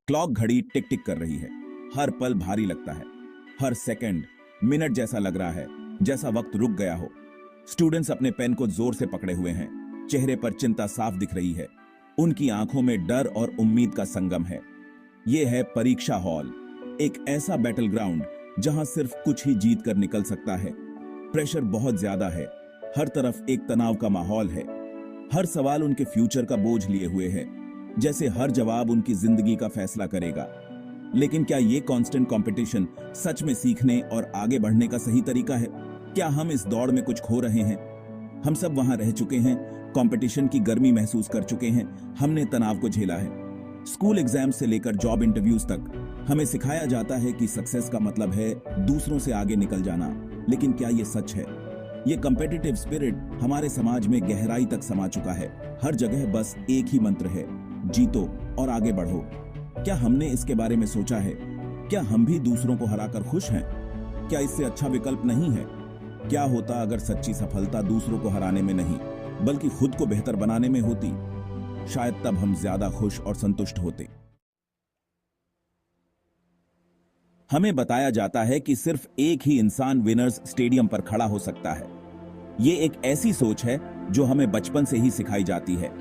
Clock घड़ी टिक टिक कर रही है। हर पल भारी लगता है। हर सेकंड मिनट जैसा लग रहा है, जैसा वक्त रुक गया हो। स्टूडेंट्स अपने पेन को जोर से पकड़े हुए हैं। चेहरे पर चिंता साफ दिख रही है। उनकी आंखों में डर और उम्मीद का संगम है। यह है परीक्षा हॉल, एक ऐसा बैटल ग्राउंड जहां सिर्फ कुछ ही जीत कर निकल सकता है। प्रेशर बहुत ज्यादा है। हर तरफ एक तनाव का माहौल है। हर सवाल उनके फ्यूचर का बोझ लिए हुए है, जैसे हर जवाब उनकी जिंदगी का फैसला करेगा। लेकिन क्या ये कांस्टेंट कंपटीशन सच में सीखने और आगे बढ़ने का सही तरीका है? क्या हम इस दौड़ में कुछ खो रहे हैं? हम सब वहां रह चुके हैं, कंपटीशन की गर्मी महसूस कर चुके हैं, हमने तनाव को झेला है। स्कूल एग्जाम से लेकर जॉब इंटरव्यूज तक हमें सिखाया जाता है कि सक्सेस का मतलब है दूसरों से आगे निकल जाना। लेकिन क्या ये सच है? ये कॉम्पिटिटिव स्पिरिट हमारे समाज में गहराई तक समा चुका है। हर जगह बस एक ही मंत्र है, जीतो और आगे बढ़ो। क्या हमने इसके बारे में सोचा है? क्या हम भी दूसरों को हराकर खुश हैं? क्या इससे अच्छा विकल्प नहीं है? क्या होता अगर सच्ची सफलता दूसरों को हराने में नहीं, बल्कि खुद को बेहतर बनाने में होती? शायद तब हम ज्यादा खुश और संतुष्ट होते। हमें बताया जाता है कि सिर्फ एक ही इंसान विनर्स स्टेडियम पर खड़ा हो सकता है। ये एक ऐसी सोच है जो हमें बचपन से ही सिखाई जाती है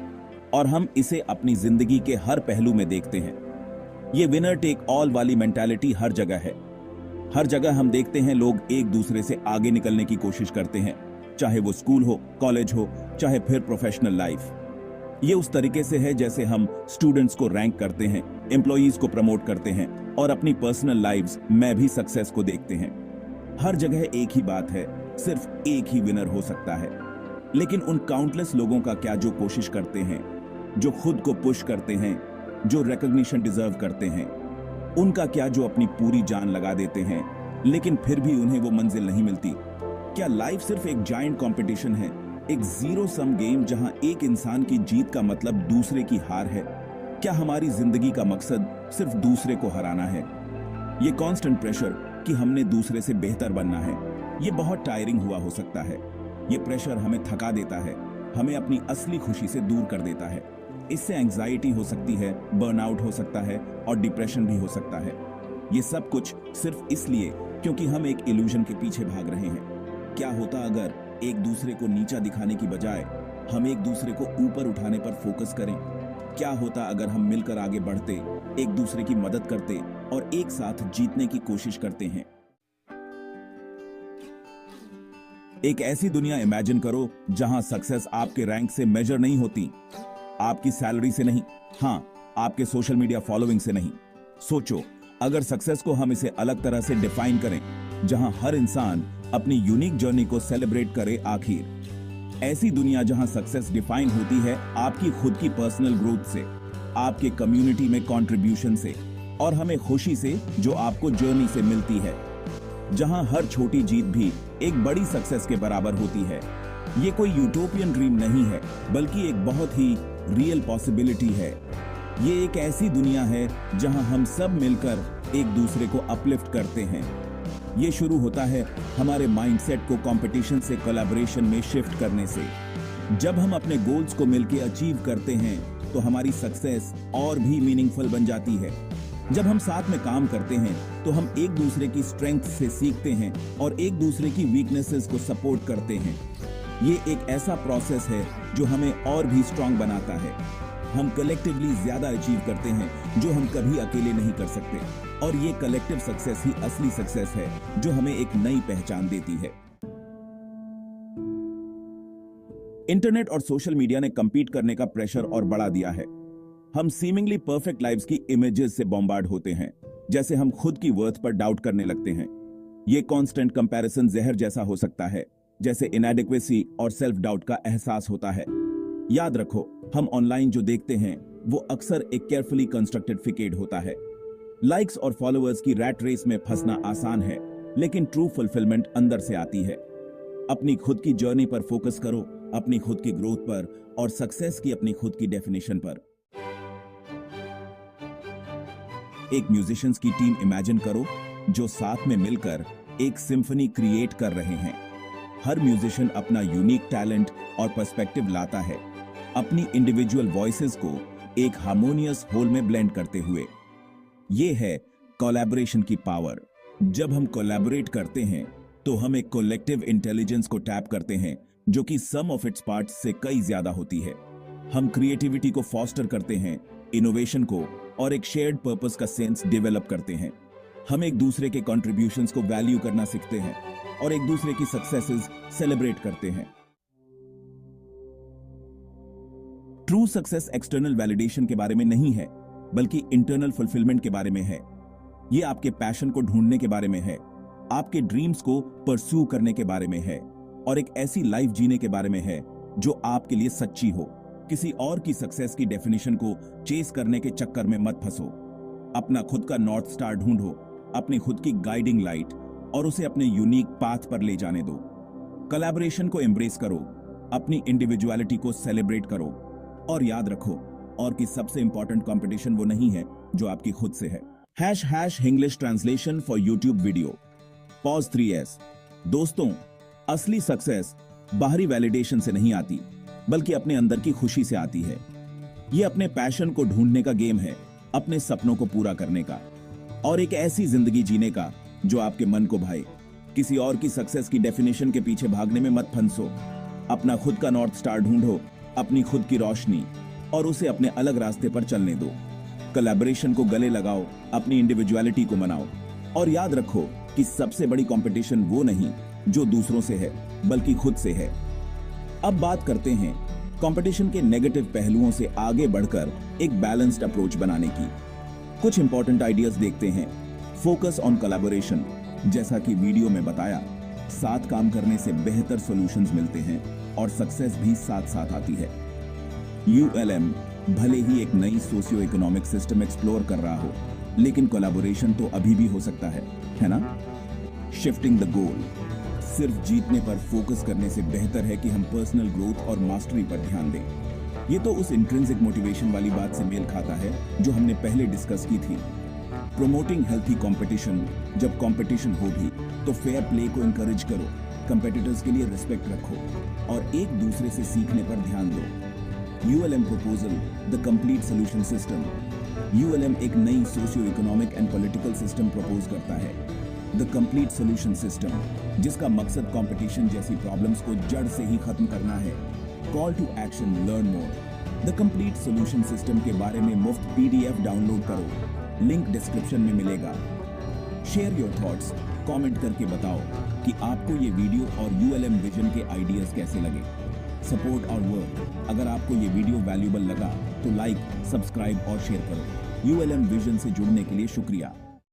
और हम इसे अपनी जिंदगी के हर पहलू में देखते हैं। ये विनर टेक ऑल वाली मेंटालिटी हर जगह है। हर जगह हम देखते हैं लोग एक दूसरे से आगे निकलने की कोशिश करते हैं, चाहे वो स्कूल हो, कॉलेज हो, चाहे फिर प्रोफेशनल लाइफ। ये उस तरीके से है जैसे हम स्टूडेंट्स को रैंक करते हैं, एम्प्लॉइज को प्रमोट करते हैं और अपनी पर्सनल लाइव्स में भी सक्सेस को देखते हैं। हर जगह एक ही बात है, सिर्फ एक ही विनर हो सकता है। लेकिन उन काउंटलेस लोगों का क्या जो कोशिश करते हैं, जो खुद को पुश करते हैं, जो रिकॉग्निशन डिजर्व करते हैं? उनका क्या जो अपनी पूरी जान लगा देते हैं लेकिन फिर भी उन्हें वो मंजिल नहीं मिलती? क्या लाइफ सिर्फ एक जायंट कंपटीशन है, एक जीरो सम गेम जहां एक इंसान की जीत का मतलब दूसरे की हार है? क्या हमारी जिंदगी का मकसद सिर्फ दूसरे को हराना है? ये कांस्टेंट प्रेशर कि हमने दूसरे से बेहतर बनना है, ये बहुत टायरिंग हुआ हो सकता है। ये प्रेशर हमें थका देता है, हमें अपनी असली खुशी से दूर कर देता है। इससे एंजाइटी हो सकती है, बर्नआउट हो सकता है और डिप्रेशन भी हो सकता है। ये सब कुछ सिर्फ इसलिए क्योंकि हम एक इल्यूजन के पीछे भाग रहे हैं। क्या होता अगर एक दूसरे को नीचा दिखाने की बजाय हम एक दूसरे को ऊपर उठाने पर फोकस करें? क्या होता अगर हम मिलकर आगे बढ़ते, एक दूसरे की मदद करते और एक साथ जीतने की कोशिश करते हैं? एक ऐसी दुनिया इमेजिन करो जहां सक्सेस आपके रैंक से मेजर नहीं होती, आपकी सैलरी से नहीं, हां, आपके सोशल मीडिया फॉलोइंग से नहीं। सोचो अगर सक्सेस को हम इसे अलग तरह से डिफाइन करें, जहां हर इंसान अपनी यूनिक जर्नी को सेलिब्रेट करे। आखिर ऐसी दुनिया जहां सक्सेस डिफाइन होती है आपकी खुद की पर्सनल ग्रोथ से, आपके कम्युनिटी में कंट्रीब्यूशन से और हमें खुशी से जो आपको जर्नी से मिलती है, जहां हर छोटी जीत भी एक बड़ी सक्सेस के बराबर होती है। ये कोई यूटोपियन ड्रीम नहीं है, बल्कि एक बहुत ही रियल पॉसिबिलिटी है। ये एक ऐसी दुनिया है जहां हम सब मिलकर एक दूसरे को अपलिफ्ट करते हैं। ये शुरू होता है हमारे माइंडसेट को कंपटीशन से कोलैबोरेशन में शिफ्ट करने से। जब हम अपने गोल्स को मिलकर अचीव करते हैं तो हमारी सक्सेस और भी मीनिंगफुल बन जाती है। जब हम साथ में काम करते हैं तो हम एक दूसरे की स्ट्रेंथ से सीखते हैं और एक दूसरे की वीकनेसेस को सपोर्ट करते हैं। ये एक ऐसा प्रोसेस है जो हमें और भी स्ट्रांग बनाता है। हम कलेक्टिवली ज्यादा अचीव करते हैं जो हम कभी अकेले नहीं कर सकते, और ये कलेक्टिव सक्सेस ही असली सक्सेस है जो हमें एक नई पहचान देती है। इंटरनेट और सोशल मीडिया ने कंपीट करने का प्रेशर और बढ़ा दिया है। हम सीमिंगली परफेक्ट लाइव्स की इमेजेस से बॉम्बार्ड होते हैं, जैसे हम खुद की वर्थ पर डाउट करने लगते हैं। ये कांस्टेंट कंपैरिजन जहर जैसा हो सकता है, जैसे इनएडिक्वेसी और सेल्फ डाउट का एहसास होता है। याद रखो, हम ऑनलाइन जो देखते हैं वो अक्सर एक केयरफुली कंस्ट्रक्टेड फिकेड होता है। लाइक्स और फॉलोअर्स की रैट रेस में फंसना आसान है, लेकिन ट्रू फुलफिलमेंट अंदर से आती है। अपनी खुद की जर्नी पर फोकस करो, अपनी खुद की ग्रोथ पर और सक्सेस की अपनी खुद की डेफिनेशन पर। एक म्यूजिशियंस की टीम इमेजिन करो जो साथ में मिलकर एक सिम्फनी क्रिएट कर रहे हैं। हर म्यूजिशियन अपना यूनिक टैलेंट और पर्सपेक्टिव लाता है, अपनी इंडिविजुअल वॉइसेस को एक हार्मोनियस होल में ब्लेंड करते हुए। ये है कोलैबोरेशन की पावर। जब हम कोलैबोरेट करते हैं तो हम एक कलेक्टिव इंटेलिजेंस को टैप करते हैं जो कि सम ऑफ इट्स पार्ट्स से कई ज्यादा होती है। हम क्रिएटिविटी को फॉस्टर करते हैं, इनोवेशन को, और एक शेयर्ड पर्पस का सेंस डेवलप करते हैं। हम एक दूसरे के कंट्रीब्यूशंस को वैल्यू करना सीखते हैं और एक दूसरे की सक्सेसेस सेलिब्रेट करते हैं। ट्रू सक्सेस एक्सटर्नल वैलिडेशन के बारे में नहीं है, बल्कि इंटरनल फुलफिलमेंट के बारे में है। ये आपके पैशन को ढूंढने के बारे में है, आपके ड्रीम्स को परस्यू करने के बारे में है, और एक ऐसी लाइफ जीने के बारे में है जो आपके लिए सच्ची हो। किसी और की सक्सेस की डेफिनेशन को चेस करने के चक्कर में मत फंसो। अपना खुद का नॉर्थ स्टार ढूंढो, अपनी खुद की गाइडिंग लाइट, और उसे अपने यूनिक पाथ पर ले जाने दो। कोलैबोरेशन को एम्ब्रेस करो, अपनी इंडिविजुअलिटी को सेलिब्रेट करो, और याद रखो और कि सबसे इंपॉर्टेंट कंपटीशन वो नहीं है जो आपकी खुद से है। # English translation for YouTube video pause 3S। दोस्तों, असली सक्सेस बाहरी वैलिडेशन से नहीं आती, बल्कि अपने अंदर की खुशी से आती है। ये अपने पैशन को ढूंढने का गेम है, अपने सपनों को पूरा करने का, और एक ऐसी जिंदगी जीने का जो आपके मन को भाए। किसी और की सक्सेस की डेफिनेशन के पीछे भागने में मत फंसो। अपना खुद का नॉर्थ स्टार ढूंढो, अपनी खुद की रोशनी, और उसे अपने अलग रास्ते पर चलने दो। कोलैबोरेशन को गले लगाओ, अपनी इंडिविजुअलिटी को मनाओ, और याद रखो कि सबसे बड़ी कंपटीशन वो नहीं जो दूसरों से है, बल्कि खुद से है। अब बात करते हैं कंपटीशन के नेगेटिव पहलुओं से आगे बढ़कर एक बैलेंस्ड अप्रोच बनाने की। कुछ इंपॉर्टेंट आइडियाज देखते हैं। Focus on collaboration. जैसा कि वीडियो में बताया, साथ काम करने से बेहतर सॉल्यूशंस मिलते हैं और सक्सेस भी साथ साथ आती है। ULM भले ही एक नई सोशियो इकोनॉमिक सिस्टम एक्सप्लोर कर रहा हो, लेकिन कोलैबोरेशन तो अभी भी हो सकता है ना? Shifting the goal. सिर्फ जीतने पर फोकस करने से बेहतर है कि हम पर्सनल ग्रोथ और मास्टरी पर ध्यान दें। ये तो उस इंट्रिंसिक मोटिवेशन वाली बात से मेल खाता है जो हमने पहले डिस्कस की थी। Promoting healthy competition. जब कंपटीशन होगी तो फेयर प्ले को इंकरेज करो, कंपेटिटर्स के लिए रिस्पेक्ट रखो, और एक दूसरे से सीखने पर ध्यान दो। ULM proposal, the complete solution system. ULM एक नई socio economic and political system propose करता है, द कंप्लीट सोल्यूशन सिस्टम, जिसका मकसद कंपटीशन जैसी प्रॉब्लम्स को जड़ से ही खत्म करना है। Call to action, learn more. The complete solution system के बारे में मुफ्त PDF डाउनलोड करो, लिंक डिस्क्रिप्शन में मिलेगा। शेयर योर थॉट्स, कमेंट करके बताओ कि आपको ये वीडियो और ULM विजन के आइडियाज कैसे लगे। सपोर्ट और वर्क। अगर आपको ये वीडियो वैल्यूएबल लगा तो लाइक, सब्सक्राइब और शेयर करो। ULM विजन से जुड़ने के लिए शुक्रिया।